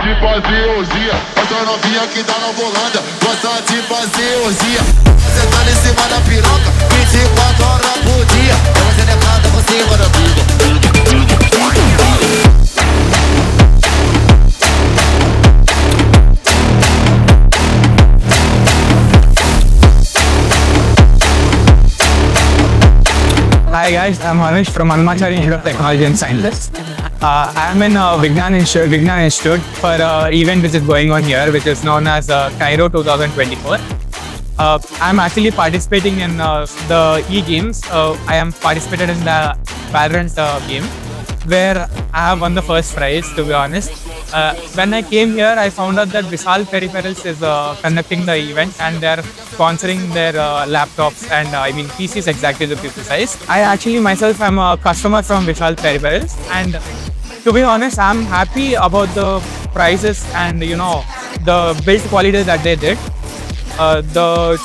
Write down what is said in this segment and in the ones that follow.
de fazer orgia. Essa novinha que tá na volanda gosta de fazer orgia. Você tá em cima da piroca 24 horas por dia. Você declara por cima da vida. Hi guys, I'm Hamish from Anmachari Institute of Technology and Sciences. I'm in Vignan Institute for an event which is going on here, which is known as KYROS 2024. I'm actually participating in the e-games. I am participated in the Valorant game, where I have won the first prize, to be honest. When I came here, I found out that VishalPeripherals is conducting the event and they are sponsoring their laptops and PCs exactly to be precise. I actually myself am a customer from VishalPeripherals, and to be honest, I'm happy about the prices and the build quality that they did. The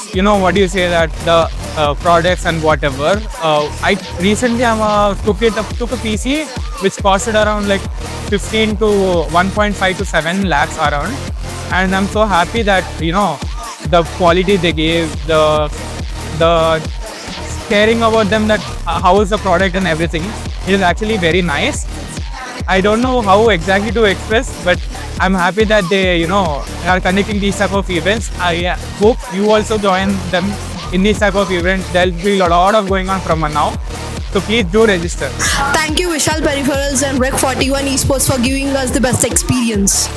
products and whatever. I recently took a PC which costed around like 15 to 1.5 to 7 lakhs around, and I'm so happy that the quality they gave, the caring about them, that how is the product and everything. It is actually very nice. I don't know how exactly to express, but I'm happy that they are conducting these type of events. I hope you also join them in these type of events. There'll be a lot of going on from now, so please do register. Thank you Vishal Peripherals and Wreck41 Esports for giving us the best experience.